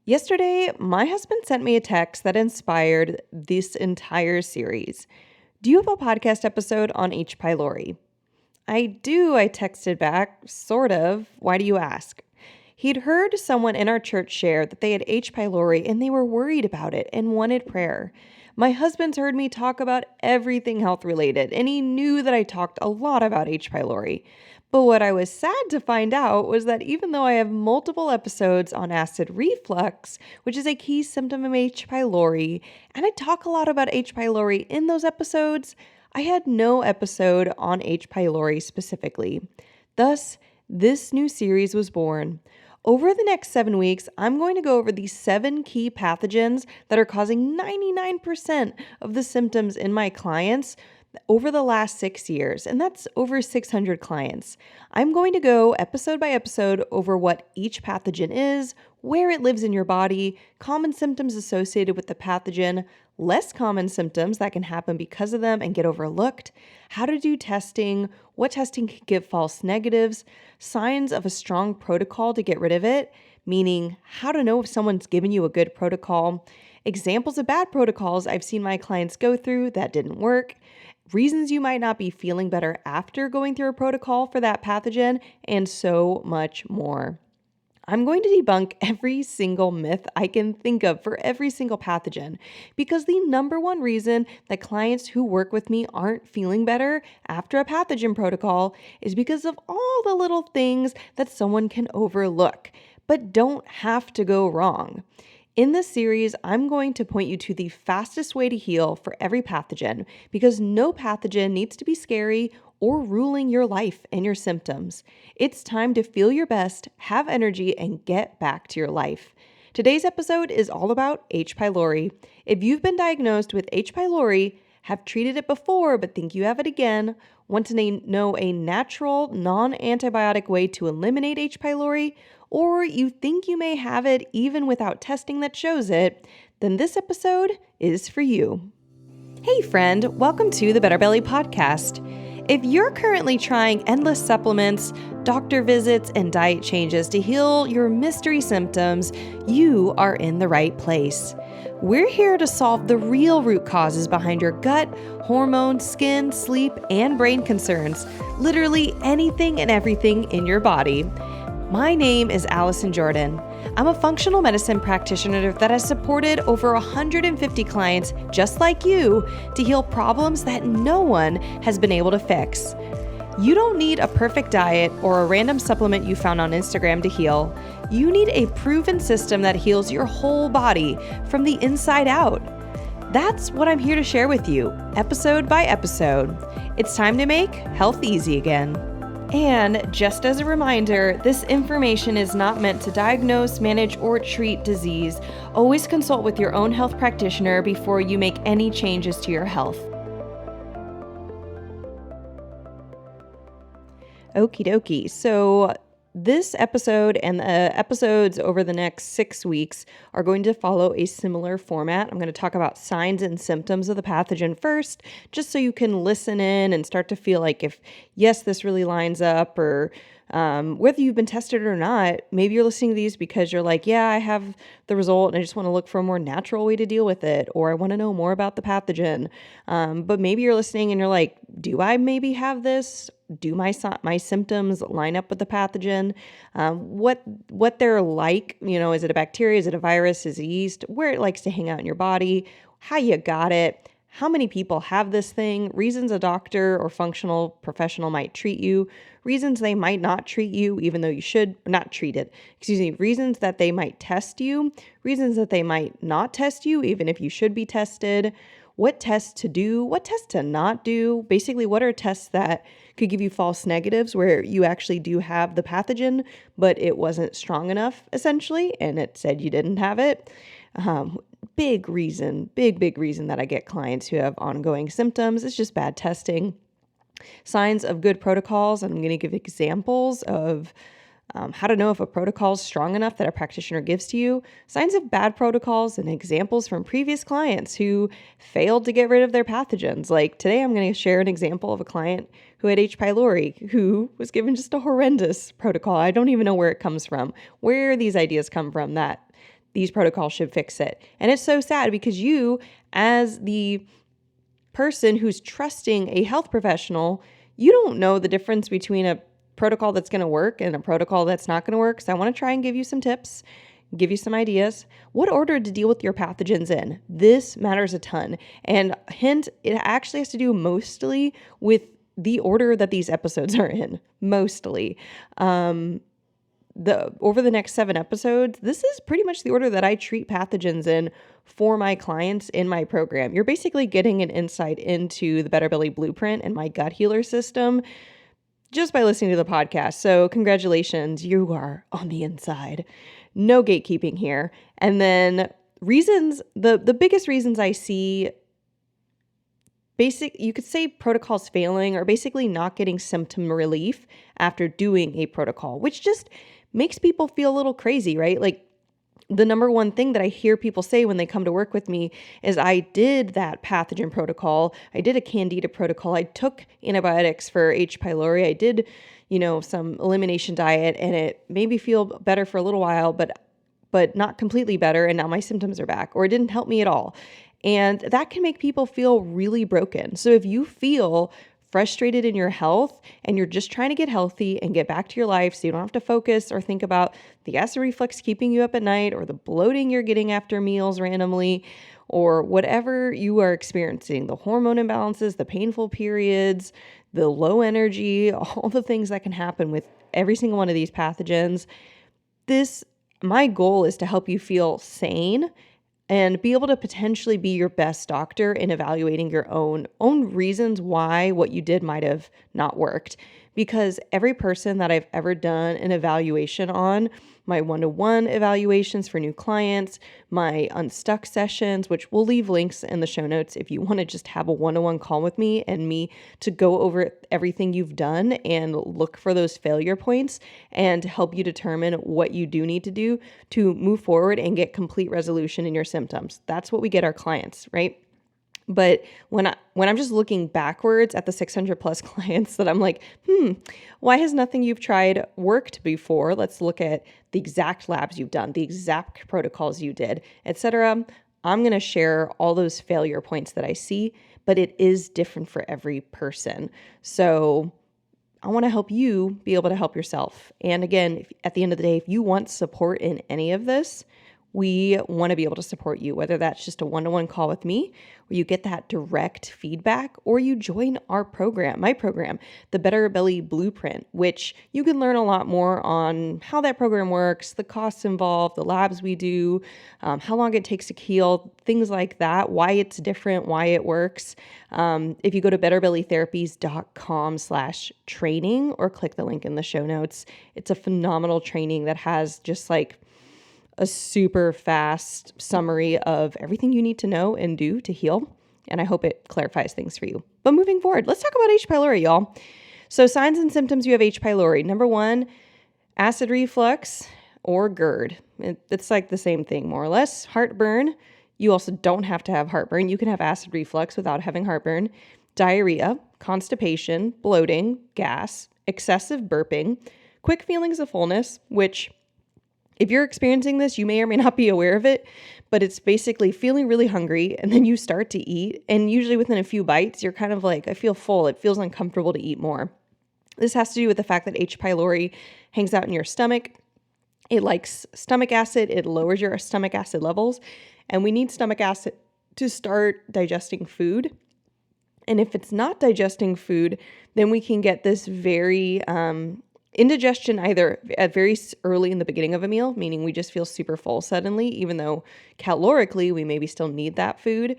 Yesterday, my husband sent me a text that inspired this entire series. Do you have a podcast episode on H. pylori? I do, I texted back, sort of. Why do you ask? He'd heard someone in our church share that they had H. pylori and they were worried about it and wanted prayer. My husband's heard me talk about everything health related, and he knew that I talked a lot about H. pylori. But what I was sad to find out was that even though I have multiple episodes on acid reflux, which is a key symptom of H. pylori, and I talk a lot about H. pylori in those episodes, I had no episode on H. pylori specifically. Thus, this new series was born. Over the next 7 weeks, I'm going to go over the 7 key pathogens that are causing 99% of the symptoms in my clients over the last 6 years, and that's over 600 clients. I'm going to go episode by episode over what each pathogen is, where it lives in your body, common symptoms associated with the pathogen, less common symptoms that can happen because of them and get overlooked, how to do testing, what testing can give false negatives, signs of a strong protocol to get rid of it, meaning how to know if someone's given you a good protocol, examples of bad protocols I've seen my clients go through that didn't work, reasons you might not be feeling better after going through a protocol for that pathogen, and so much more. I'm going to debunk every single myth I can think of for every single pathogen, because the number one reason that clients who work with me aren't feeling better after a pathogen protocol is because of all the little things that someone can overlook, but don't have to go wrong. In this series, I'm going to point you to the fastest way to heal for every pathogen, because no pathogen needs to be scary or ruling your life and your symptoms. It's time to feel your best, have energy, and get back to your life. Today's episode is all about H. pylori. If you've been diagnosed with H. pylori, have treated it before but think you have it again, want to know a natural, non-antibiotic way to eliminate H. pylori, or you think you may have it even without testing that shows it, then this episode is for you. Hey friend, welcome to the Better Belly Podcast. If you're currently trying endless supplements, doctor visits, and diet changes to heal your mystery symptoms, you are in the right place. We're here to solve the real root causes behind your gut, hormones, skin, sleep, and brain concerns, literally anything and everything in your body. My name is Allison Jordan. I'm a functional medicine practitioner that has supported over 150 clients just like you to heal problems that no one has been able to fix. You don't need a perfect diet or a random supplement you found on Instagram to heal. You need a proven system that heals your whole body from the inside out. That's what I'm here to share with you, episode by episode. It's time to make health easy again. And just as a reminder, this information is not meant to diagnose, manage, or treat disease. Always consult with your own health practitioner before you make any changes to your health. Okie dokie. So this episode and the episodes over the next 6 weeks are going to follow a similar format. I'm going to talk about signs and symptoms of the pathogen first, just so you can listen in and start to feel like if, yes, this really lines up, or whether you've been tested or not. Maybe you're listening to these because you're like, yeah, I have the result and I just want to look for a more natural way to deal with it, or I want to know more about the pathogen. But maybe you're listening and you're like, do I maybe have this? Do my symptoms line up with the pathogen? What they're like, is it a bacteria? Is it a virus? Is it yeast? Where it likes to hang out in your body? How you got it? How many people have this thing? Reasons a doctor or functional professional might treat you. Reasons they might not treat you, even though you should not treat it. Reasons that they might test you. Reasons that they might not test you, even if you should be tested. What tests to do, what tests to not do. Basically, what are tests that could give you false negatives where you actually do have the pathogen, but it wasn't strong enough, essentially, and it said you didn't have it. Big reason that I get clients who have ongoing symptoms is just bad testing. Signs of good protocols, and I'm going to give examples of how to know if a protocol is strong enough that a practitioner gives to you, signs of bad protocols, and examples from previous clients who failed to get rid of their pathogens. Like today, I'm going to share an example of a client who had H. pylori, who was given just a horrendous protocol. I don't even know where it comes from, where these ideas come from that these protocols should fix it. And it's so sad because you, as the person who's trusting a health professional, you don't know the difference between a protocol that's going to work and a protocol that's not going to work. So I want to try and give you some tips, give you some ideas. What order to deal with your pathogens in? This matters a ton. And hint, it actually has to do mostly with the order that these episodes are in, mostly. Over the next 7 episodes, this is pretty much the order that I treat pathogens in for my clients in my program. You're basically getting an insight into the Better Belly Blueprint and my gut healer system just by listening to the podcast. So congratulations, you are on the inside. No gatekeeping here. And then reasons, the biggest reasons I see you could say protocols failing or basically not getting symptom relief after doing a protocol, which just makes people feel a little crazy, right? Like the number one thing that I hear people say when they come to work with me is I did that pathogen protocol. I did a candida protocol. I took antibiotics for H. pylori. I did, some elimination diet, and it made me feel better for a little while, but not completely better. And now my symptoms are back, or it didn't help me at all. And that can make people feel really broken. So if you feel frustrated in your health and you're just trying to get healthy and get back to your life so you don't have to focus or think about the acid reflux keeping you up at night or the bloating you're getting after meals randomly or whatever you are experiencing, the hormone imbalances, the painful periods, the low energy, all the things that can happen with every single one of these pathogens, my goal is to help you feel sane and be able to potentially be your best doctor in evaluating your own reasons why what you did might have not worked. Because every person that I've ever done an evaluation on, my one-to-one evaluations for new clients, my unstuck sessions, which we'll leave links in the show notes if you want to just have a one-to-one call with me and me to go over everything you've done and look for those failure points and help you determine what you do need to do to move forward and get complete resolution in your symptoms. That's what we get our clients, right? But when I'm just looking backwards at the 600 plus clients that I'm like, why has nothing you've tried worked before? Let's look at the exact labs you've done, the exact protocols you did, etc. I'm going to share all those failure points that I see, but it is different for every person. So I want to help you be able to help yourself. And again, at the end of the day, if you want support in any of this, we want to be able to support you, whether that's just a one-to-one call with me, where you get that direct feedback, or you join our program, my program, the Better Belly Blueprint, which you can learn a lot more on how that program works, the costs involved, the labs we do, how long it takes to heal, things like that, why it's different, why it works. If you go to betterbellytherapies.com/training or click the link in the show notes, it's a phenomenal training that has just like a super fast summary of everything you need to know and do to heal. And I hope it clarifies things for you. But moving forward, let's talk about H. pylori, y'all. So signs and symptoms you have H. pylori. Number 1, acid reflux or GERD. It's like the same thing, more or less. Heartburn. You also don't have to have heartburn. You can have acid reflux without having heartburn. Diarrhea, constipation, bloating, gas, excessive burping, quick feelings of fullness, which if you're experiencing this, you may or may not be aware of it, but it's basically feeling really hungry and then you start to eat. And usually within a few bites, you're kind of like, I feel full. It feels uncomfortable to eat more. This has to do with the fact that H. pylori hangs out in your stomach. It likes stomach acid. It lowers your stomach acid levels. And we need stomach acid to start digesting food. And if it's not digesting food, then we can get this very indigestion either at very early in the beginning of a meal, meaning we just feel super full suddenly, even though calorically we maybe still need that food,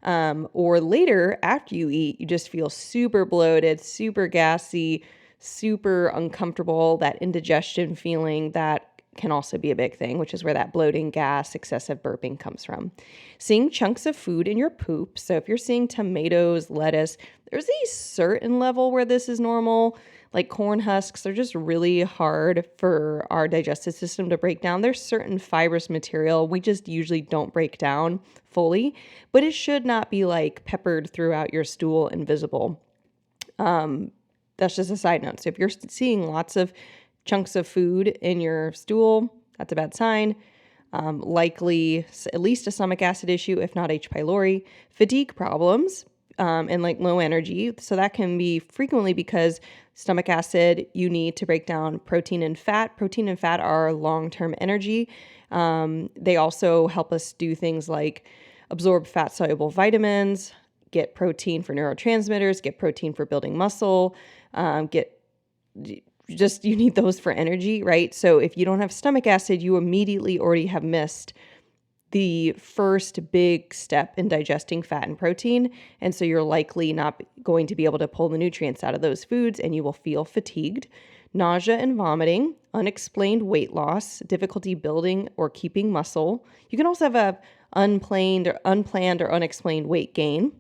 or later after you eat, you just feel super bloated, super gassy, super uncomfortable, that indigestion feeling that can also be a big thing, which is where that bloating, gas, excessive burping comes from. Seeing chunks of food in your poop. So if you're seeing tomatoes, lettuce, there's a certain level where this is normal. Like corn husks, they're just really hard for our digestive system to break down. There's certain fibrous material we just usually don't break down fully, but it should not be like peppered throughout your stool and visible. That's just a side note. So if you're seeing lots of chunks of food in your stool, that's a bad sign. likely at least a stomach acid issue, if not H. pylori, fatigue problems, and like low energy. So that can be frequently because stomach acid, you need to break down protein and fat. Protein and fat are long-term energy. They also help us do things like absorb fat-soluble vitamins, get protein for neurotransmitters, get protein for building muscle, you need those for energy, right? So if you don't have stomach acid, you immediately already have missed the first big step in digesting fat and protein. And so you're likely not going to be able to pull the nutrients out of those foods, and you will feel fatigued, nausea and vomiting, unexplained weight loss, difficulty building or keeping muscle. You can also have a unplanned or unexplained weight gain,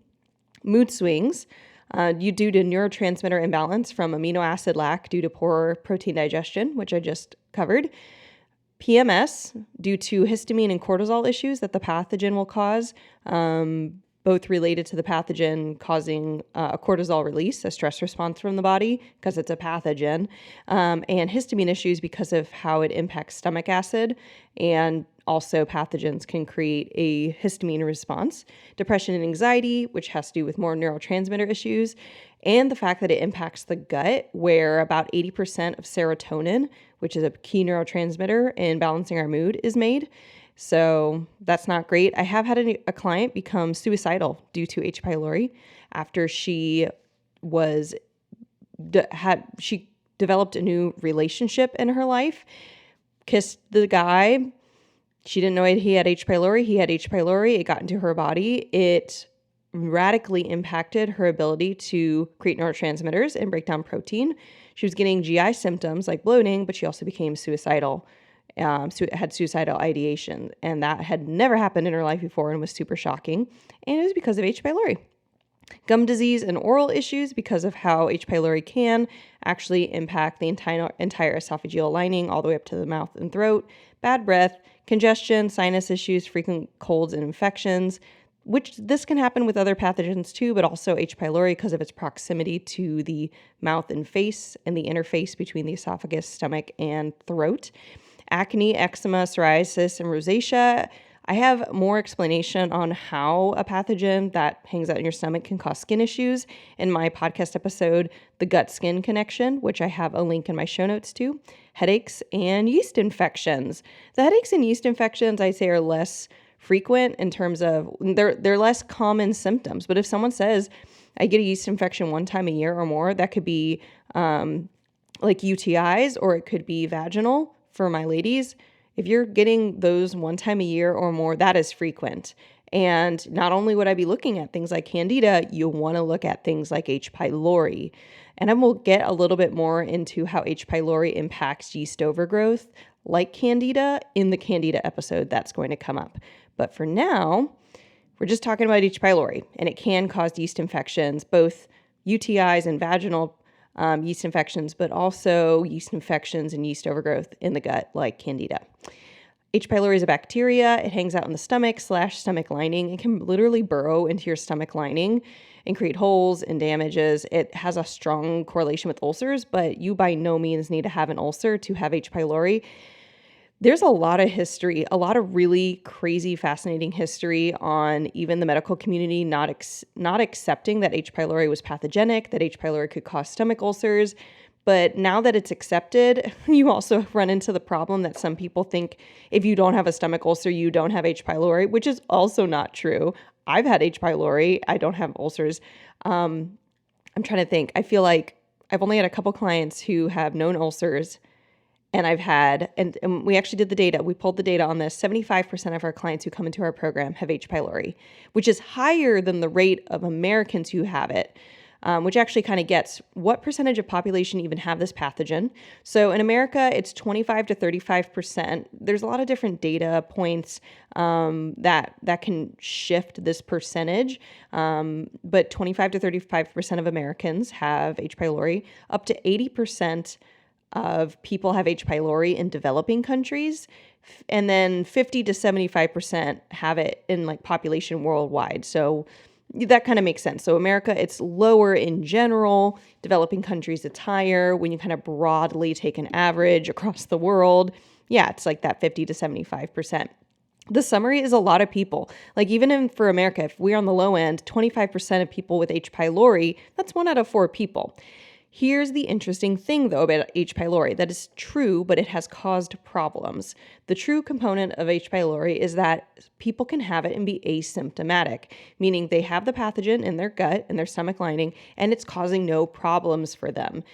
mood swings, due to neurotransmitter imbalance from amino acid lack due to poor protein digestion, which I just covered. PMS due to histamine and cortisol issues that the pathogen will cause, both related to the pathogen causing a cortisol release, a stress response from the body because it's a pathogen, and histamine issues because of how it impacts stomach acid, and also pathogens can create a histamine response. Depression and anxiety, which has to do with more neurotransmitter issues, and the fact that it impacts the gut, where about 80% of serotonin, which is a key neurotransmitter in balancing our mood, is made. So that's not great. I have had a client become suicidal due to H. pylori after she developed a new relationship in her life, kissed the guy. She didn't know he had H. pylori. He had H. pylori. It got into her body. It radically impacted her ability to create neurotransmitters and break down protein. She was getting GI symptoms like bloating, but she also became suicidal. Had suicidal ideation, and that had never happened in her life before and was super shocking. And it was because of H. pylori. Gum disease and oral issues because of how H. pylori can actually impact the entire esophageal lining all the way up to the mouth and throat. Bad breath, congestion, sinus issues, frequent colds and infections, which this can happen with other pathogens too, but also H. pylori because of its proximity to the mouth and face and the interface between the esophagus, stomach, and throat. Acne, eczema, psoriasis, and rosacea. I have more explanation on how a pathogen that hangs out in your stomach can cause skin issues in my podcast episode, The Gut-Skin Connection, which I have a link in my show notes to. Headaches and yeast infections. The headaches and yeast infections, I'd say, are less frequent in terms of they're less common symptoms. But if someone says, I get a yeast infection one time a year or more, that could be like UTIs, or it could be vaginal for my ladies. If you're getting those one time a year or more, that is frequent. And not only would I be looking at things like Candida, you'll want to look at things like H. pylori. And I will get a little bit more into how H. pylori impacts yeast overgrowth like Candida in the Candida episode that's going to come up. But for now, we're just talking about H. pylori, and it can cause yeast infections, both UTIs and vaginal yeast infections, but also yeast infections and yeast overgrowth in the gut like Candida. H. pylori is a bacteria. It hangs out in the stomach/stomach lining. It can literally burrow into your stomach lining and create holes and damages. It has a strong correlation with ulcers, but you by no means need to have an ulcer to have H. pylori. There's a lot of history, a lot of really crazy, fascinating history on even the medical community not accepting that H. pylori was pathogenic, that H. pylori could cause stomach ulcers. But now that it's accepted, you also run into the problem that some people think if you don't have a stomach ulcer, you don't have H. pylori, which is also not true. I've had H. pylori. I don't have ulcers. I'm trying to think. I feel like I've only had a couple clients who have known ulcers. And I've had, and we actually did the data, we pulled the data on this, 75% of our clients who come into our program have H. pylori, which is higher than the rate of Americans who have it, which actually kind of gets what percentage of population even have this pathogen. So in America, it's 25 to 35%. There's a lot of different data points that can shift this percentage, but 25 to 35% of Americans have H. pylori, up to 80% of people have H. pylori in developing countries, and then 50 to 75% have it in like population worldwide. So that kind of makes sense. So America, it's lower in general. Developing countries, it's higher. When you kind of broadly take an average across the world, yeah, it's like that 50 to 75%. The summary is a lot of people. Like for America, if we're on the low end, 25% of people with H. pylori, that's 1 out of 4 people. Here's the interesting thing, though, about H. pylori. That is true, but it has caused problems. The true component of H. pylori is that people can have it and be asymptomatic, meaning they have the pathogen in their gut, in their stomach lining, and it's causing no problems for them,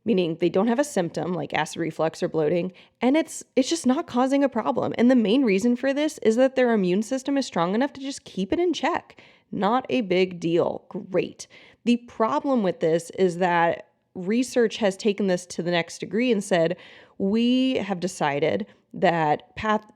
meaning they don't have a symptom like acid reflux or bloating, and it's just not causing a problem. And the main reason for this is that their immune system is strong enough to just keep it in check. Not a big deal. Great. The problem with this is that research has taken this to the next degree and said, we have decided that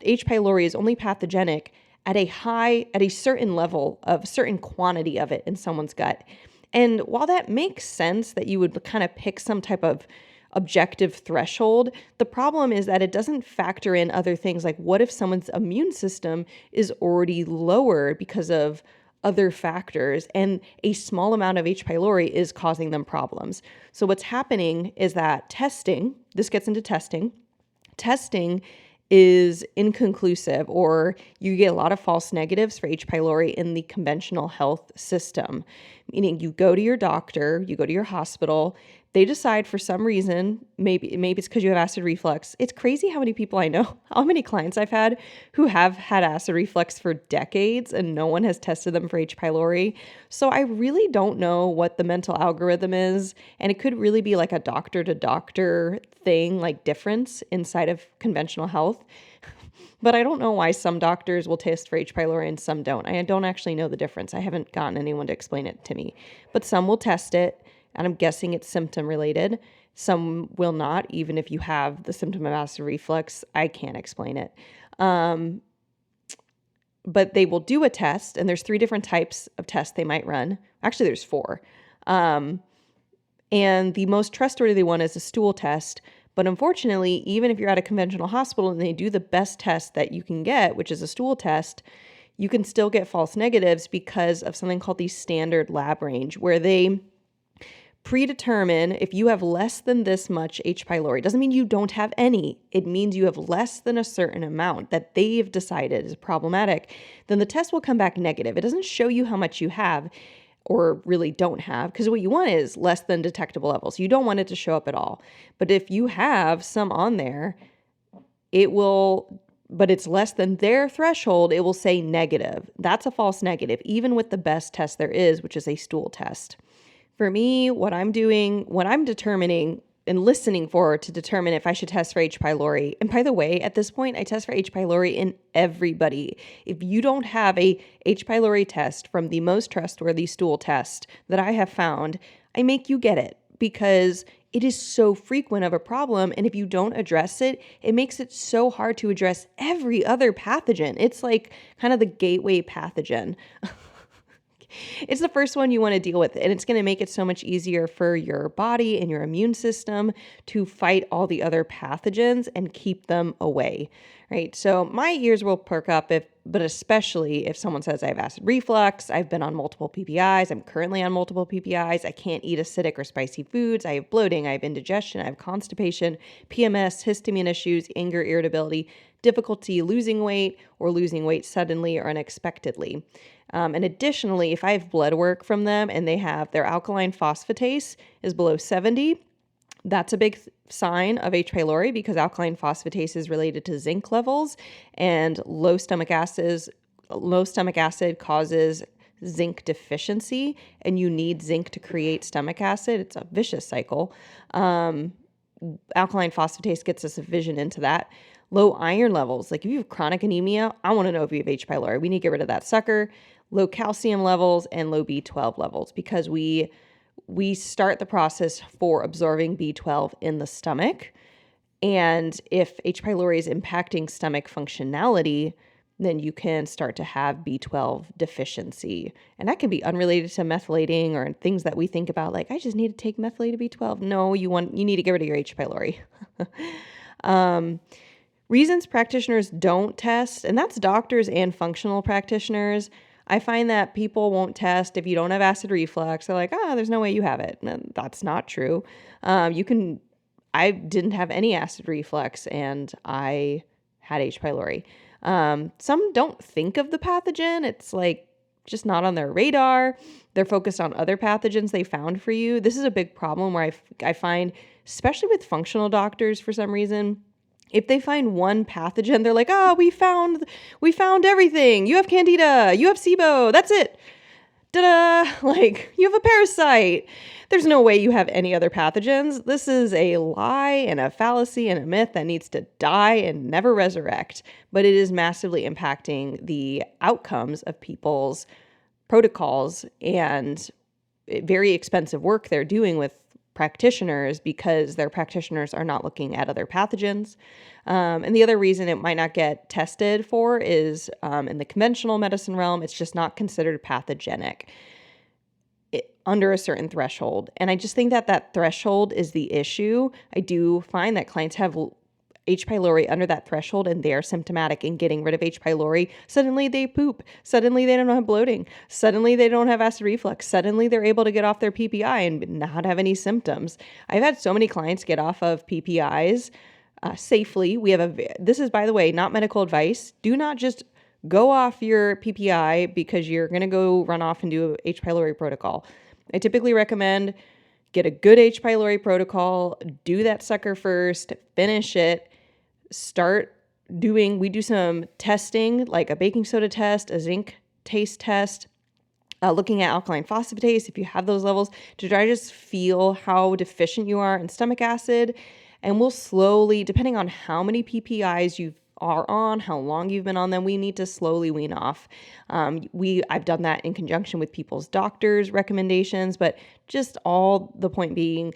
H. pylori is only pathogenic at a certain level of certain quantity of it in someone's gut. And while that makes sense that you would kind of pick some type of objective threshold, the problem is that it doesn't factor in other things like what if someone's immune system is already lower because of other factors and a small amount of H. pylori is causing them problems. So what's happening is that this gets into testing is inconclusive, or you get a lot of false negatives for H. pylori in the conventional health system, meaning you go to your doctor, you go to your hospital, they decide for some reason, maybe it's because you have acid reflux. It's crazy how many people I know, how many clients I've had who have had acid reflux for decades and no one has tested them for H. pylori. So I really don't know what the mental algorithm is. And it could really be like a doctor to doctor thing, like difference inside of conventional health. But I don't know why some doctors will test for H. pylori and some don't. I don't actually know the difference. I haven't gotten anyone to explain it to me. But some will test it, and I'm guessing it's symptom related. Some will not, even if you have the symptom of acid reflux. I can't explain it. But they will do a test, and there's 3 different types of tests they might run. Actually, there's 4. And the most trustworthy one is a stool test. But unfortunately, even if you're at a conventional hospital and they do the best test that you can get, which is a stool test, you can still get false negatives because of something called the standard lab range, where they predetermine if you have less than this much H. pylori. Doesn't mean you don't have any. It means you have less than a certain amount that they've decided is problematic. Then the test will come back negative. It doesn't show you how much you have or really don't have, because what you want is less than detectable levels. You don't want it to show up at all. But if you have some on there, but it's less than their threshold, it will say negative. That's a false negative, even with the best test there is, which is a stool test. For me, what I'm determining and listening for to determine if I should test for H. pylori. And by the way, at this point, I test for H. pylori in everybody. If you don't have a H. pylori test from the most trustworthy stool test that I have found, I make you get it because it is so frequent of a problem. And if you don't address it, it makes it so hard to address every other pathogen. It's like kind of the gateway pathogen. It's the first one you want to deal with, and it's going to make it so much easier for your body and your immune system to fight all the other pathogens and keep them away, right? So my ears will perk up but especially if someone says I have acid reflux, I've been on multiple PPIs, I'm currently on multiple PPIs, I can't eat acidic or spicy foods, I have bloating, I have indigestion, I have constipation, PMS, histamine issues, anger, irritability, difficulty losing weight or losing weight suddenly or unexpectedly. And additionally, if I have blood work from them and they have their alkaline phosphatase is below 70, that's a big sign of H. pylori because alkaline phosphatase is related to zinc levels, and low stomach acid causes zinc deficiency, and you need zinc to create stomach acid. It's a vicious cycle. Alkaline phosphatase gets us a vision into that. Low iron levels, like if you have chronic anemia, I want to know if you have H. pylori. We need to get rid of that sucker. Low calcium levels and low B12 levels because we start the process for absorbing B12 in the stomach. And if H. pylori is impacting stomach functionality, then you can start to have B12 deficiency. And that can be unrelated to methylating or things that we think about, like, I just need to take methylated B12. No, you need to get rid of your H. pylori. Reasons practitioners don't test, and that's doctors and functional practitioners. I find that people won't test if you don't have acid reflux. They're like, there's no way you have it. And that's not true. I didn't have any acid reflux, and I had H. pylori. Some don't think of the pathogen. It's like just not on their radar. They're focused on other pathogens they found for you. This is a big problem where I find, especially with functional doctors for some reason, if they find one pathogen, they're like, oh, we found everything. You have candida, you have SIBO, that's it. Ta-da! Like, you have a parasite. There's no way you have any other pathogens. This is a lie and a fallacy and a myth that needs to die and never resurrect. But it is massively impacting the outcomes of people's protocols and very expensive work they're doing with practitioners because their practitioners are not looking at other pathogens. And the other reason it might not get tested for is in the conventional medicine realm, it's just not considered pathogenic under a certain threshold. And I just think that threshold is the issue. I do find that clients have H. pylori under that threshold and they're symptomatic in getting rid of H. pylori. Suddenly they poop. Suddenly they don't have bloating. Suddenly they don't have acid reflux. Suddenly they're able to get off their PPI and not have any symptoms. I've had so many clients get off of PPIs safely. This is, by the way, not medical advice. Do not just go off your PPI because you're going to go run off and do a H. pylori protocol. I typically recommend get a good H. pylori protocol, do that sucker first, finish it, we do some testing, like a baking soda test, a zinc taste test, looking at alkaline phosphatase, if you have those levels, to try to just feel how deficient you are in stomach acid. And we'll slowly, depending on how many PPIs you are on, how long you've been on them, we need to slowly wean off. I've done that in conjunction with people's doctors' recommendations, but just all the point being,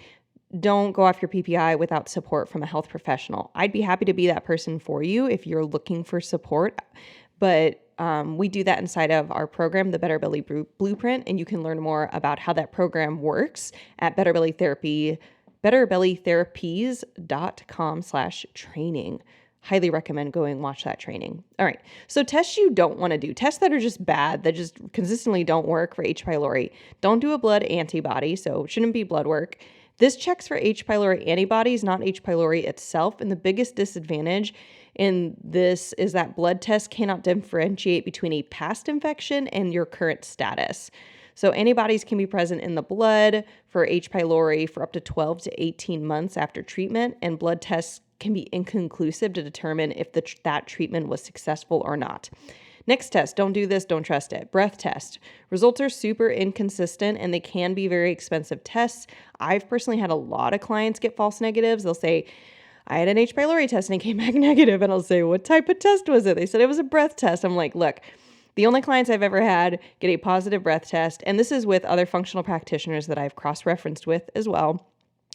don't go off your PPI without support from a health professional. I'd be happy to be that person for you if you're looking for support, but we do that inside of our program, the Better Belly Blueprint, and you can learn more about how that program works at betterbellytherapies.com/training. Highly recommend going watch that training. All right. So tests you don't want to do, tests that are just bad, that just consistently don't work for H. pylori. Don't do a blood antibody, so it shouldn't be blood work. This checks for H. pylori antibodies, not H. pylori itself. And the biggest disadvantage in this is that blood tests cannot differentiate between a past infection and your current status. So antibodies can be present in the blood for H. pylori for up to 12 to 18 months after treatment, and blood tests can be inconclusive to determine if that treatment was successful or not. Next test, don't do this, don't trust it. Breath test. Results are super inconsistent and they can be very expensive tests. I've personally had a lot of clients get false negatives. They'll say, I had an H. pylori test and it came back negative. And I'll say, what type of test was it? They said it was a breath test. I'm like, look, the only clients I've ever had get a positive breath test, and this is with other functional practitioners that I've cross-referenced with as well.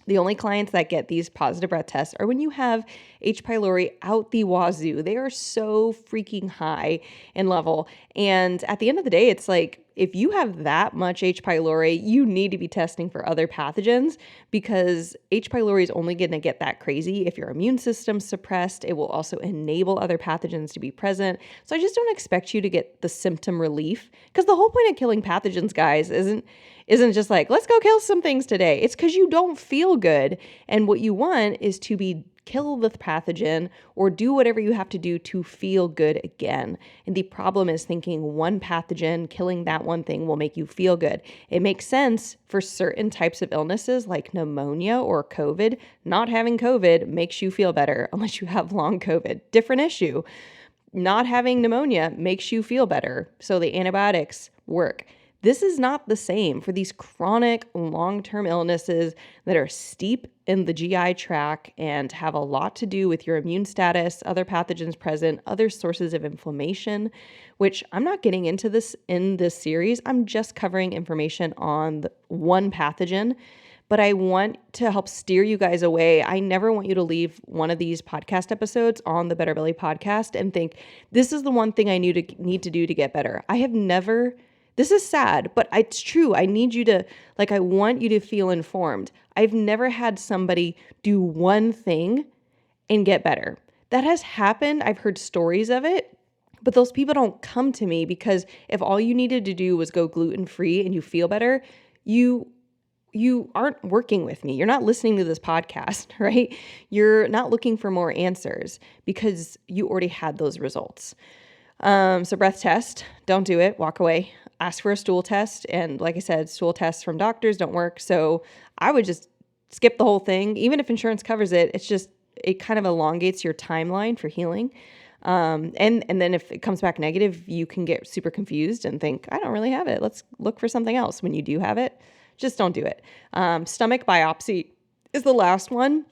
The only clients that get these positive breath tests are when you have H. pylori out the wazoo. They are so freaking high in level. And at the end of the day, it's like, if you have that much H. pylori, you need to be testing for other pathogens because H. pylori is only going to get that crazy if your immune system's suppressed. It will also enable other pathogens to be present. So I just don't expect you to get the symptom relief because the whole point of killing pathogens, guys, isn't just like, let's go kill some things today. It's because you don't feel good. And what you want is to kill the pathogen or do whatever you have to do to feel good again. And the problem is thinking one pathogen, killing that one thing will make you feel good. It makes sense for certain types of illnesses like pneumonia or COVID. Not having COVID makes you feel better unless you have long COVID. Different issue. Not having pneumonia makes you feel better. So the antibiotics work. This is not the same for these chronic long-term illnesses that are steep in the GI tract and have a lot to do with your immune status, other pathogens present, other sources of inflammation, which I'm not getting into this in this series. I'm just covering information on one pathogen, but I want to help steer you guys away. I never want you to leave one of these podcast episodes on the Better Belly podcast and think, this is the one thing I need to do to get better. This is sad, but it's true. I want you to feel informed. I've never had somebody do one thing and get better. That has happened. I've heard stories of it, but those people don't come to me because if all you needed to do was go gluten-free and you feel better, you you aren't working with me. You're not listening to this podcast, right? You're not looking for more answers because you already had those results. So breath test, don't do it, walk away. Ask for a stool test. And like I said, stool tests from doctors don't work. So I would just skip the whole thing. Even if insurance covers it, it kind of elongates your timeline for healing. And then if it comes back negative, you can get super confused and think, I don't really have it. Let's look for something else. When you do have it, just don't do it. Stomach biopsy is the last one.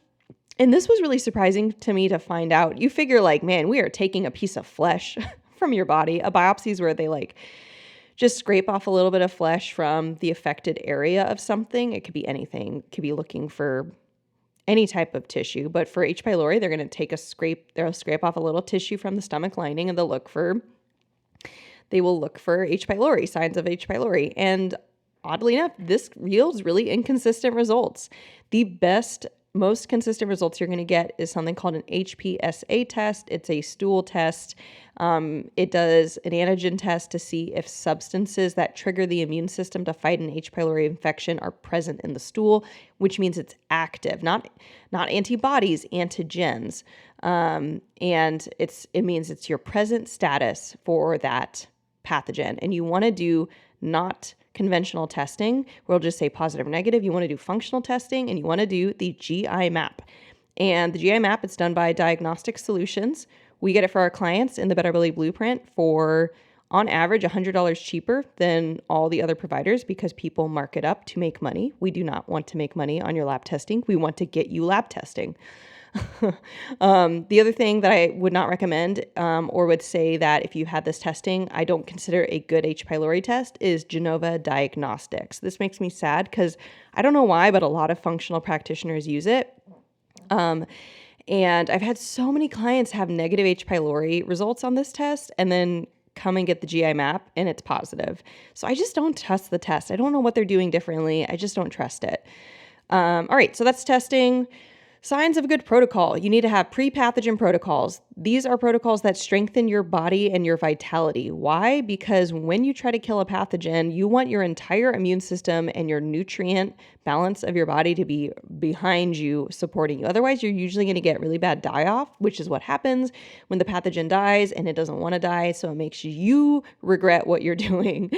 And this was really surprising to me to find out. You figure like, man, we are taking a piece of flesh from your body. A biopsy is where they like just scrape off a little bit of flesh from the affected area of something. It could be anything. It could be looking for any type of tissue. But for H. pylori, they're going to they'll scrape off a little tissue from the stomach lining and they will look for H. pylori, signs of H. pylori. And oddly enough, this yields really inconsistent results. The most consistent results you're going to get is something called an HPSA test. It's a stool test. It does an antigen test to see if substances that trigger the immune system to fight an H. pylori infection are present in the stool, which means it's active, not antibodies, antigens. And it means it's your present status for that pathogen. And you want to do not conventional testing, where we'll just say positive or negative. You want to do functional testing, and you want to do the GI map. And the GI map, it's done by Diagnostic Solutions. We get it for our clients in the Better Belly Blueprint for, on average, $100 cheaper than all the other providers because people mark it up to make money. We do not want to make money on your lab testing. We want to get you lab testing. The other thing that I would not recommend, or would say that if you had this testing, I don't consider a good H. pylori test, is Genova Diagnostics. This makes me sad because I don't know why, but a lot of functional practitioners use it. And I've had so many clients have negative H. pylori results on this test and then come and get the GI map and it's positive. So I just don't trust the test. I don't know what they're doing differently. I just don't trust it. All right, so that's testing. Signs of a good protocol. You need to have pre-pathogen protocols. These are protocols that strengthen your body and your vitality. Why? Because when you try to kill a pathogen, you want your entire immune system and your nutrient balance of your body to be behind you, supporting you. Otherwise, you're usually going to get really bad die-off, which is what happens when the pathogen dies and it doesn't want to die, so it makes you regret what you're doing.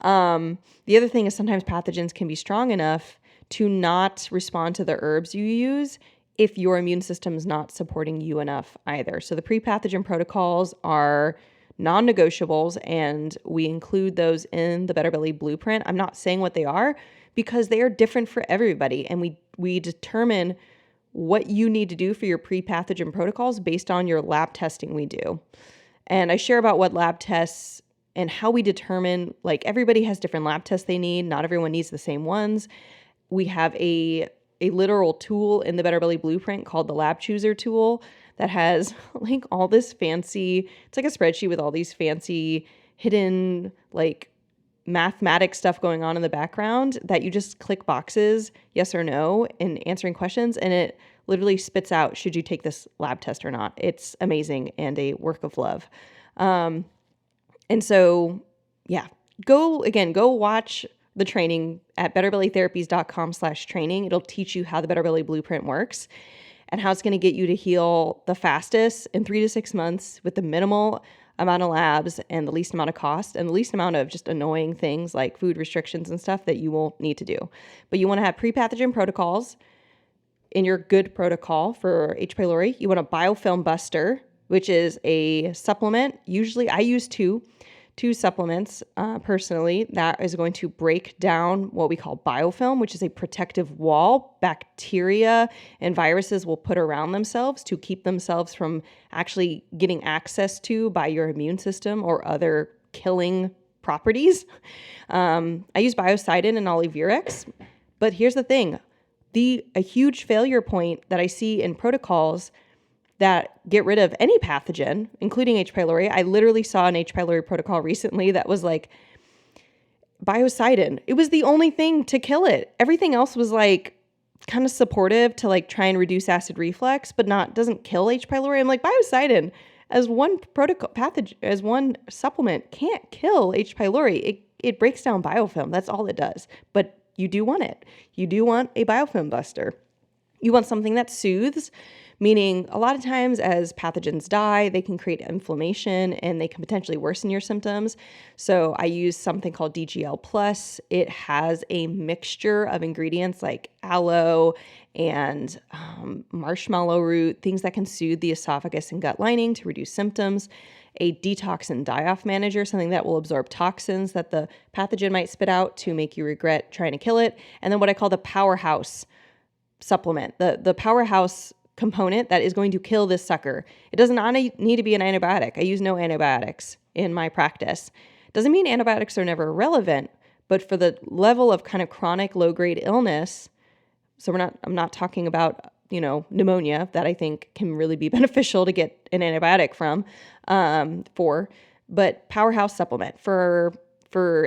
The other thing is sometimes pathogens can be strong enough to not respond to the herbs you use if your immune system is not supporting you enough either. So the pre-pathogen protocols are non-negotiables, and we include those in the Better Belly Blueprint. I'm not saying what they are because they are different for everybody, and we determine what you need to do for your pre-pathogen protocols based on your lab testing we do. And I share about what lab tests and how we determine, like everybody has different lab tests they need. Not everyone needs the same ones. We have a literal tool in the Better Belly Blueprint called the Lab Chooser tool that has like all this fancy, it's like a spreadsheet with all these fancy hidden like mathematics stuff going on in the background that you just click boxes, yes or no, in answering questions, and it literally spits out, should you take this lab test or not? It's amazing and a work of love. And so, yeah, go watch the training at betterbellytherapies.com/training. It'll teach you how the Better Belly Blueprint works and how it's going to get you to heal the fastest in 3 to 6 months with the minimal amount of labs and the least amount of cost and the least amount of just annoying things like food restrictions and stuff that you won't need to do. But you want to have pre-pathogen protocols in your good protocol for H. pylori. You want a biofilm buster, which is a supplement. Usually I use two supplements personally that is going to break down what we call biofilm, which is a protective wall bacteria and viruses will put around themselves to keep themselves from actually getting access to by your immune system or other killing properties. I use biocidin and oliverex, but here's the thing. A huge failure point that I see in protocols that get rid of any pathogen, including H. pylori. I literally saw an H. pylori protocol recently that was like biocidin. It was the only thing to kill it. Everything else was like kind of supportive to like try and reduce acid reflux, but doesn't kill H. pylori. I'm like, biocidin as one pathogen, as one supplement can't kill H. pylori. It breaks down biofilm. That's all it does. But you do want it. You do want a biofilm buster. You want something that soothes, meaning a lot of times as pathogens die, they can create inflammation and they can potentially worsen your symptoms. So I use something called DGL Plus. It has a mixture of ingredients like aloe and marshmallow root, things that can soothe the esophagus and gut lining to reduce symptoms. A detox and die-off manager, something that will absorb toxins that the pathogen might spit out to make you regret trying to kill it. And then what I call the powerhouse supplement, the powerhouse component that is going to kill this sucker. It does not need to be an antibiotic. I use no antibiotics in my practice. Doesn't mean antibiotics are never relevant, but for the level of kind of chronic low-grade illness, so I'm not talking about, pneumonia that I think can really be beneficial to get an antibiotic from, but powerhouse supplement. For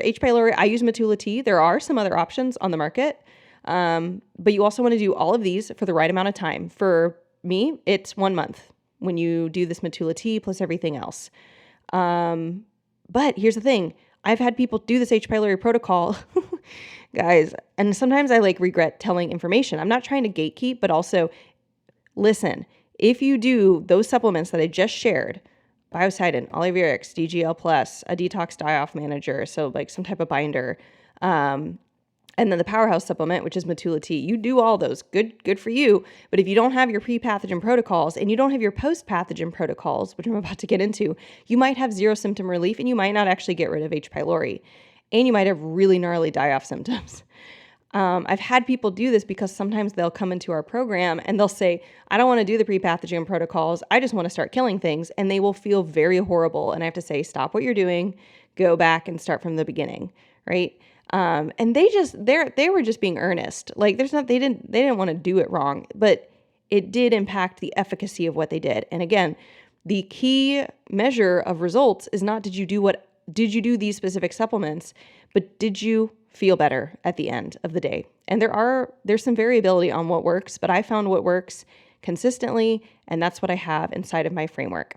H. pylori, I use Matula T. There are some other options on the market. But you also want to do all of these for the right amount of time. For me, it's 1 month when you do this Matula T plus everything else. But here's the thing. I've had people do this H. pylori protocol, guys, and sometimes I regret telling information. I'm not trying to gatekeep, but also listen, if you do those supplements that I just shared, biocidin, Olivierix, DGL Plus, a detox die-off manager, so some type of binder, and then the powerhouse supplement, which is Matula T. You do all those. Good for you. But if you don't have your pre-pathogen protocols and you don't have your post-pathogen protocols, which I'm about to get into, you might have zero symptom relief and you might not actually get rid of H. pylori. And you might have really gnarly die-off symptoms. I've had people do this because sometimes they'll come into our program and they'll say, I don't want to do the pre-pathogen protocols. I just want to start killing things. And they will feel very horrible. And I have to say, stop what you're doing, go back and start from the beginning, right? And they were just being earnest. They didn't want to do it wrong, but it did impact the efficacy of what they did. And again, the key measure of results is not did you do these specific supplements, but did you feel better at the end of the day? And there's some variability on what works, but I found what works consistently, and that's what I have inside of my framework.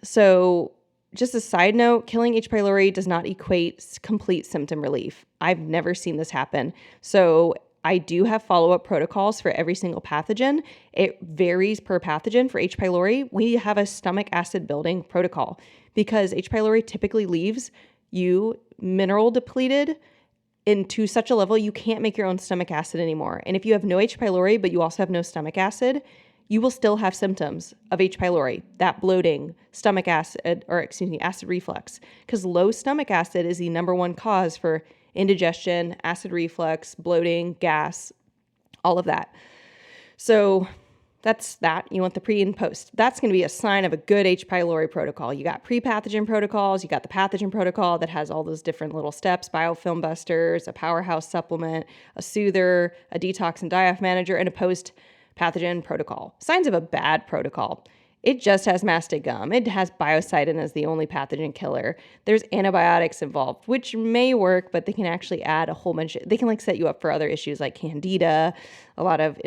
So just a side note, killing H. pylori does not equate complete symptom relief. I've never seen this happen. So I do have follow-up protocols for every single pathogen. It varies per pathogen. For H. pylori, we have a stomach acid building protocol because H. pylori typically leaves you mineral depleted into such a level you can't make your own stomach acid anymore. And if you have no H. pylori, but you also have no stomach acid, you will still have symptoms of H. pylori, that bloating, acid reflux, because low stomach acid is the number one cause for indigestion, acid reflux, bloating, gas, all of that. So that's that. You want the pre and post. That's going to be a sign of a good H. pylori protocol. You got pre-pathogen protocols, you got the pathogen protocol that has all those different little steps, biofilm busters, a powerhouse supplement, a soother, a detox and die-off manager, and a post-pathogen protocol. Signs of a bad protocol. It just has mastic gum. It has biocidin as the only pathogen killer. There's antibiotics involved, which may work, but they can actually add a whole bunch they can set you up for other issues like candida, a lot of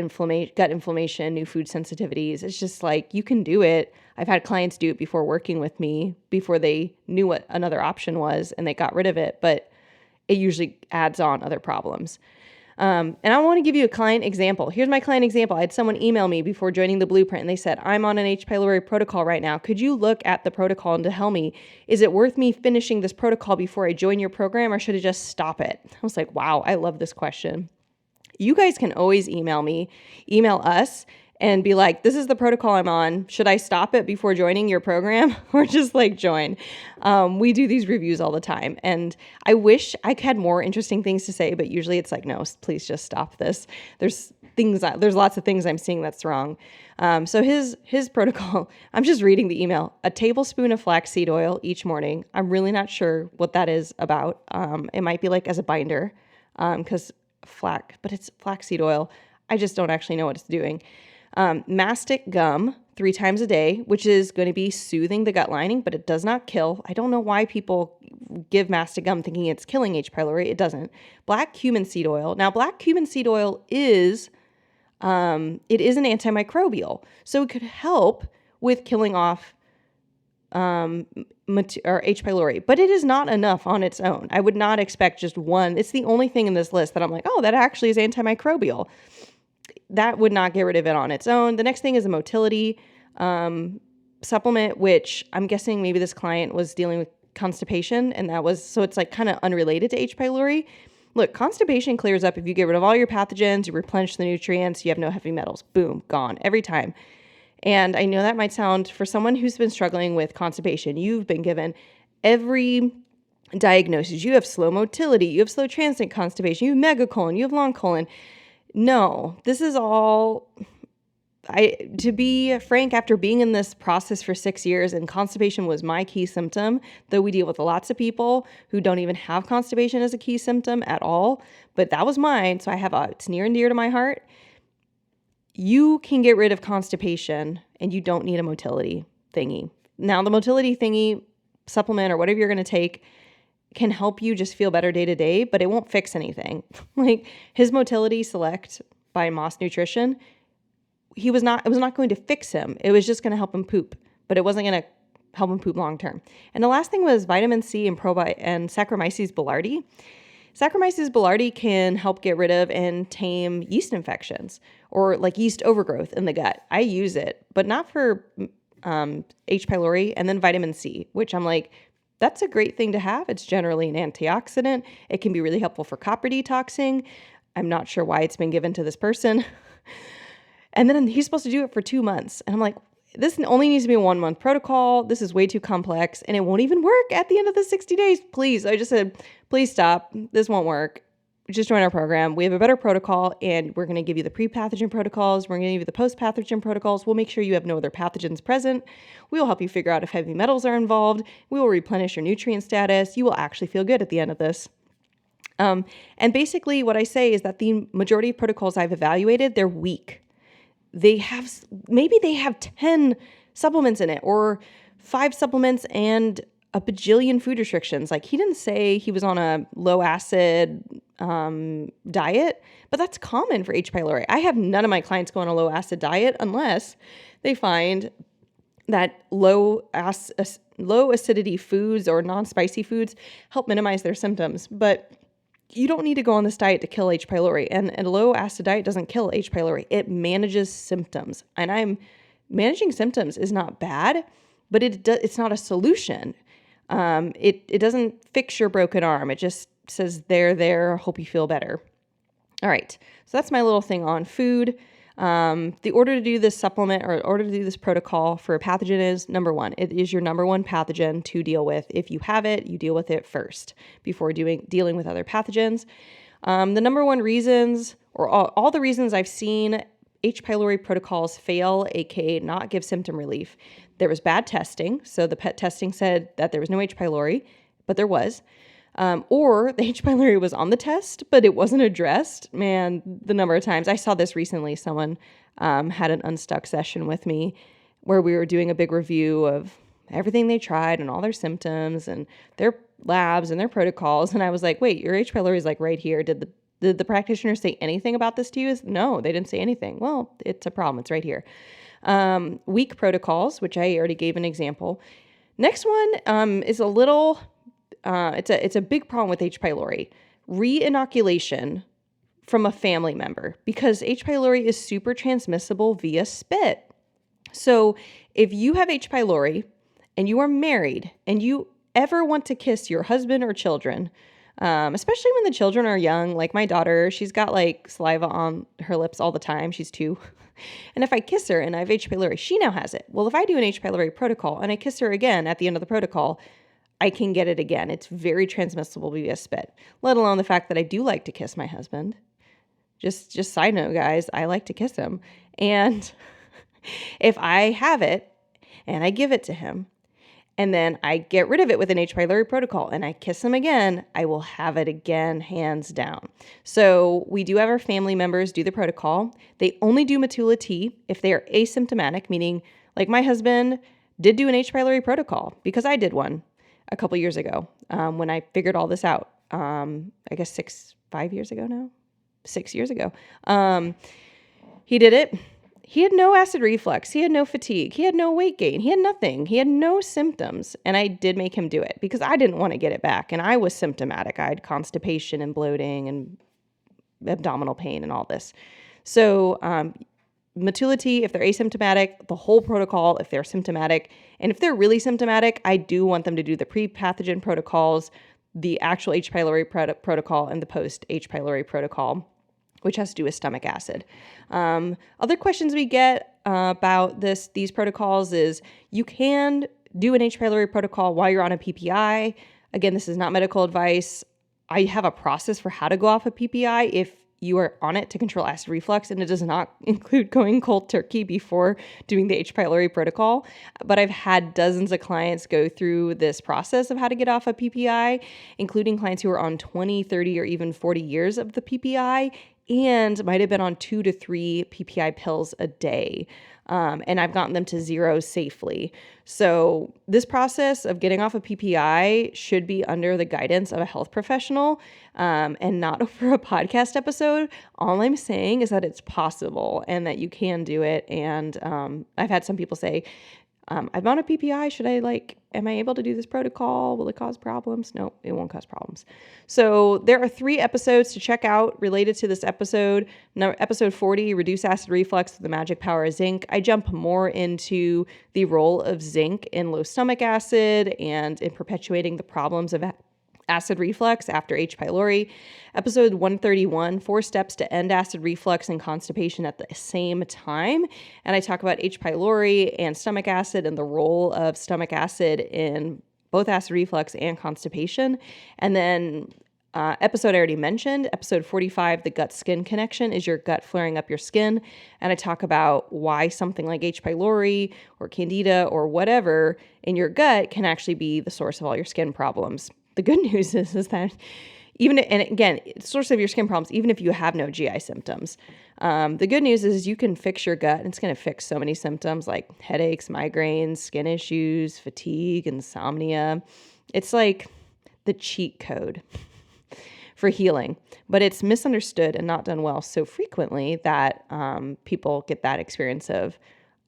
gut inflammation, new food sensitivities. It's just you can do it. I've had clients do it before working with me, before they knew what another option was and they got rid of it, but it usually adds on other problems. And I want to give you a client example. Here's my client example. I had someone email me before joining the blueprint and they said, I'm on an H. pylori protocol right now. Could you look at the protocol and tell me, is it worth me finishing this protocol before I join your program or should I just stop it? I was like, wow, I love this question. You guys can always email us and be like, this is the protocol I'm on. Should I stop it before joining your program or just join? We do these reviews all the time. And I wish I had more interesting things to say, but usually it's no, please just stop this. There's lots of things I'm seeing that's wrong. So his protocol, I'm just reading the email, a tablespoon of flaxseed oil each morning. I'm really not sure what that is about. It might be as a binder, because but it's flaxseed oil. I just don't actually know what it's doing. Mastic gum 3 times a day, which is going to be soothing the gut lining, but it does not kill. I don't know why people give mastic gum thinking it's killing H. pylori. It doesn't. Black cumin seed oil. Now, black cumin seed oil is an antimicrobial, so it could help with killing off or H. pylori, but it is not enough on its own. I would not expect just one. It's the only thing in this list that I'm like, oh, that actually is antimicrobial. That would not get rid of it on its own. The next thing is a motility supplement, which I'm guessing maybe this client was dealing with constipation, and so it's like kind of unrelated to H. pylori. Look, constipation clears up if you get rid of all your pathogens, you replenish the nutrients, you have no heavy metals. Boom, gone every time. And I know that might sound, for someone who's been struggling with constipation, you've been given every diagnosis. You have slow motility, you have slow transit constipation, you have megacolon, you have long colon. No, this is all, to be frank, after being in this process for 6 years, and constipation was my key symptom, though we deal with lots of people who don't even have constipation as a key symptom at all, but that was mine, so it's near and dear to my heart. You can get rid of constipation and you don't need a motility thingy. Now, the motility thingy supplement or whatever you're going to take can help you just feel better day to day, but it won't fix anything. Like his Motility Select by Moss Nutrition, it was not going to fix him. It was just going to help him poop, but it wasn't going to help him poop long term. And the last thing was vitamin C and Saccharomyces boulardii. Saccharomyces boulardii can help get rid of and tame yeast infections or like yeast overgrowth in the gut. I use it, but not for H. pylori. And then vitamin C, which I'm like, that's a great thing to have. It's generally an antioxidant. It can be really helpful for copper detoxing. I'm not sure why it's been given to this person. And then he's supposed to do it for 2 months. And I'm like, this only needs to be a 1 month protocol. This is way too complex and it won't even work at the end of the 60 days. Please. I just said, please stop. This won't work. Just join our program. We have a better protocol and we're going to give you the pre-pathogen protocols. We're going to give you the post-pathogen protocols. We'll make sure you have no other pathogens present. We will help you figure out if heavy metals are involved. We will replenish your nutrient status. You will actually feel good at the end of this. And basically what I say is that the majority of protocols I've evaluated, they're weak. They have 10 supplements in it or 5 supplements and a bajillion food restrictions. Like he didn't say he was on a low acid diet, but that's common for H. pylori. I have none of my clients go on a low acid diet unless they find that low acidity foods or non-spicy foods help minimize their symptoms. But you don't need to go on this diet to kill H. pylori. And a low acid diet doesn't kill H. pylori. It manages symptoms. And managing symptoms is not bad, but it's not a solution. It doesn't fix your broken arm. It just says, there, hope you feel better. All right. So that's my little thing on food. The order to do this supplement or order to do this protocol for a pathogen is number 1. It is your number 1 pathogen to deal with. If you have it, you deal with it first before dealing with other pathogens. The number 1 reasons, or all the reasons I've seen H. pylori protocols fail, aka not give symptom relief. There was bad testing. So the PET testing said that there was no H. pylori, but there was. Or the H. pylori was on the test, but it wasn't addressed. Man, the number of times I saw this recently, someone had an unstuck session with me where we were doing a big review of everything they tried and all their symptoms and their labs and their protocols. And I was like, wait, your H. pylori is like right here. Did the practitioner say anything about this to you? No, they didn't say anything. Well, it's a problem. It's right here. Weak protocols, which I already gave an example. Next one is a little... it's a big problem with H. pylori. Re-inoculation from a family member, because H. pylori is super transmissible via spit. So if you have H. pylori and you are married and you ever want to kiss your husband or children, especially when the children are young, like my daughter, she's got like saliva on her lips all the time. She's 2. And if I kiss her and I have H. pylori, she now has it. Well, if I do an H. pylori protocol and I kiss her again at the end of the protocol, I can get it again. It's very transmissible via spit, let alone the fact that I do like to kiss my husband. Just side note, guys, I like to kiss him. And if I have it and I give it to him and then I get rid of it with an H. pylori protocol and I kiss him again, I will have it again, hands down. So we do have our family members do the protocol. They only do Motility if they are asymptomatic, meaning like my husband did do an H. pylori protocol because I did one a couple years ago when I figured all this out. I guess 5 years ago now, 6 years ago. He did it. He had no acid reflux. He had no fatigue. He had no weight gain. He had nothing. He had no symptoms. And I did make him do it because I didn't want to get it back. And I was symptomatic. I had constipation and bloating and abdominal pain and all this. So motility, if they're asymptomatic, the whole protocol, if they're symptomatic. And if they're really symptomatic, I do want them to do the pre-pathogen protocols, the actual H. pylori protocol, and the post-H. pylori protocol, which has to do with stomach acid. Other questions we get about these protocols is you can do an H. pylori protocol while you're on a PPI. Again, this is not medical advice. I have a process for how to go off a PPI if you are on it to control acid reflux, and it does not include going cold turkey before doing the H. pylori protocol. But I've had dozens of clients go through this process of how to get off a PPI, including clients who are on 20, 30, or even 40 years of the PPI and might have been on 2 to 3 PPI pills a day. And I've gotten them to 0 safely. So this process of getting off a PPI should be under the guidance of a health professional and not over a podcast episode. All I'm saying is that it's possible and that you can do it. And I've had some people say, I'm on a PPI. Am I able to do this protocol? Will it cause problems? No, it won't cause problems. So there are 3 episodes to check out related to this episode. Episode 40, Reduce Acid Reflux with the Magic Power of Zinc. I jump more into the role of zinc in low stomach acid and in perpetuating the problems of acid reflux after H. pylori. Episode 131, 4 steps to end acid reflux and constipation at the same time. And I talk about H. pylori and stomach acid and the role of stomach acid in both acid reflux and constipation. And then episode I already mentioned, episode 45, the gut-skin connection. Is your gut flaring up your skin? And I talk about why something like H. pylori or candida or whatever in your gut can actually be the source of all your skin problems. The good news is that source of your skin problems, even if you have no GI symptoms. The good news is you can fix your gut, and it's going to fix so many symptoms like headaches, migraines, skin issues, fatigue, insomnia. It's like the cheat code for healing, but it's misunderstood and not done well so frequently that people get that experience of,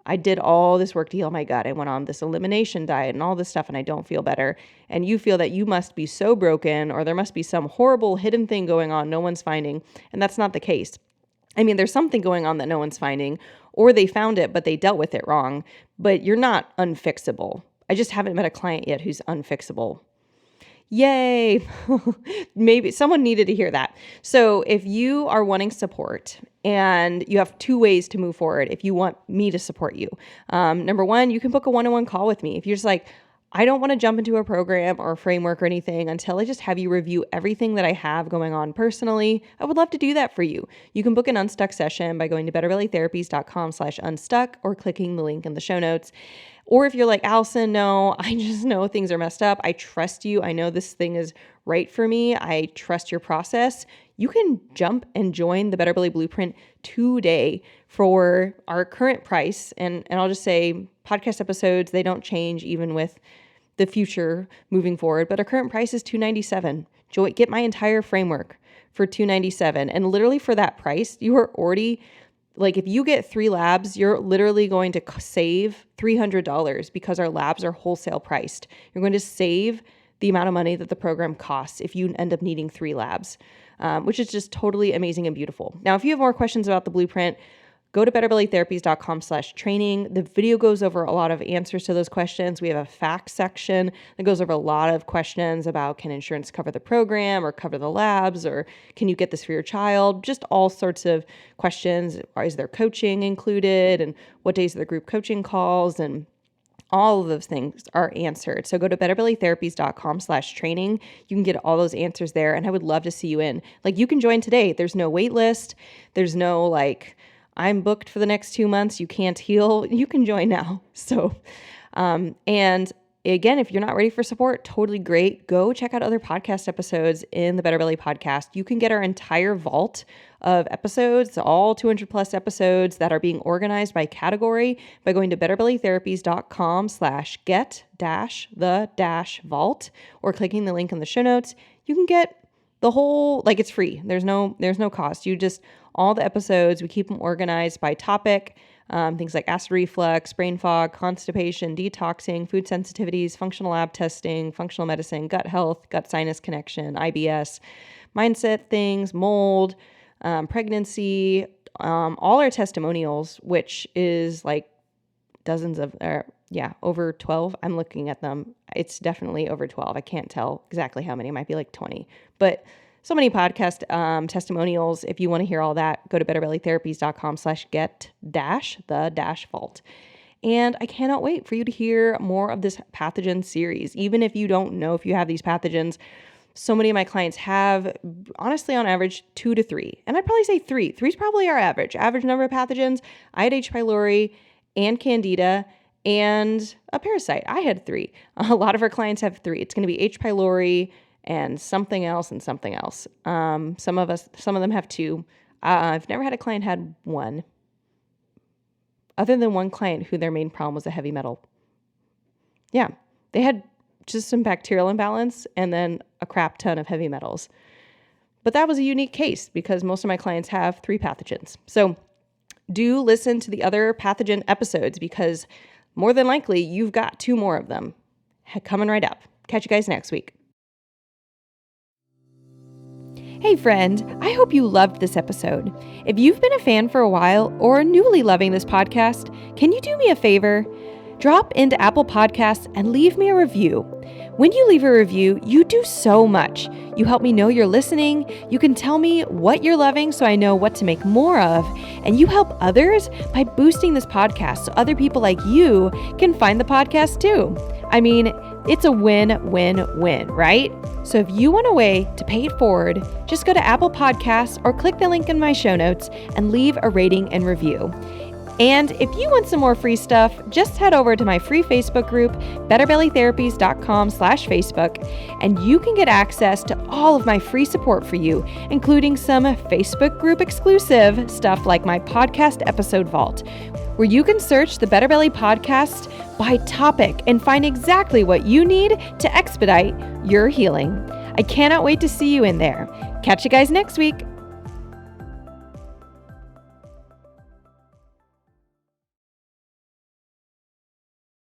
I did all this work to heal my gut. I went on this elimination diet and all this stuff, and I don't feel better. And you feel that you must be so broken, or there must be some horrible hidden thing going on no one's finding. And that's not the case. I mean, there's something going on that no one's finding, or they found it, but they dealt with it wrong. But you're not unfixable. I just haven't met a client yet who's unfixable. Yay. Maybe someone needed to hear that. So if you are wanting support, and you have 2 ways to move forward if you want me to support you. Number 1, you can book a one-on-one call with me. If you're just like, I don't want to jump into a program or a framework or anything until I just have you review everything that I have going on personally, I would love to do that for you. You can book an Unstuck session by going to betterbellytherapies.com/unstuck or clicking the link in the show notes. Or if you're like, Allison, no, I just know things are messed up. I trust you. I know this thing is right for me. I trust your process. You can jump and join the Better Belly Blueprint today for our current price. And I'll just say podcast episodes, they don't change even with the future moving forward, but our current price is $297. Get my entire framework for $297. And literally for that price, you are already, like, if you get 3 labs, you're literally going to save $300 because our labs are wholesale priced. You're going to save the amount of money that the program costs if you end up needing 3 labs, which is just totally amazing and beautiful. Now, if you have more questions about the blueprint, go to betterbellytherapies.com/training. The video goes over a lot of answers to those questions. We have a facts section that goes over a lot of questions about, can insurance cover the program or cover the labs, or can you get this for your child? Just all sorts of questions. Is there coaching included? And what days are the group coaching calls? And all of those things are answered. So go to betterbellytherapies.com/training. You can get all those answers there. And I would love to see you in. Like, you can join today. There's no wait list. There's no I'm booked for the next 2 months. You can't heal. You can join now. So, and again, if you're not ready for support, totally great. Go check out other podcast episodes in the Better Belly podcast. You can get our entire vault of episodes, all 200 plus episodes that are being organized by category by going to betterbellytherapies.com/get-the-vault or clicking the link in the show notes. You can get the whole, it's free. There's no cost. All the episodes, we keep them organized by topic. things like acid reflux, brain fog, constipation, detoxing, food sensitivities, functional lab testing, functional medicine, gut health, gut sinus connection, IBS, mindset things, mold, pregnancy, all our testimonials, which is like dozens of, over 12. I'm looking at them. It's definitely over 12. I can't tell exactly how many. It might be like 20, but so many podcast testimonials. If you want to hear all that, go to betterbellytherapies.com/get-the-vault. And I cannot wait for you to hear more of this pathogen series. Even if you don't know if you have these pathogens, so many of my clients have, honestly, on average, 2 to 3. And I'd probably say 3. 3 is probably our average number of pathogens. I had H. pylori and Candida and a parasite. I had 3. A lot of our clients have 3. It's going to be H. pylori and something else and something else. Some of them have 2. I've never had a client had 1, other than one client who their main problem was a heavy metal. Yeah, they had just some bacterial imbalance and then a crap ton of heavy metals. But that was a unique case because most of my clients have 3 pathogens. So do listen to the other pathogen episodes because more than likely you've got 2 more of them coming right up. Catch you guys next week. Hey friend, I hope you loved this episode. If you've been a fan for a while or newly loving this podcast, can you do me a favor? Drop into Apple Podcasts and leave me a review. When you leave a review, you do so much. You help me know you're listening. You can tell me what you're loving so I know what to make more of. And you help others by boosting this podcast so other people like you can find the podcast too. I mean, it's a win-win-win, right? So if you want a way to pay it forward, just go to Apple Podcasts or click the link in my show notes and leave a rating and review. And if you want some more free stuff, just head over to my free Facebook group, betterbellytherapies.com/Facebook, and you can get access to all of my free support for you, including some Facebook group exclusive stuff like my podcast episode vault, where you can search the Better Belly podcast by topic and find exactly what you need to expedite your healing. I cannot wait to see you in there. Catch you guys next week.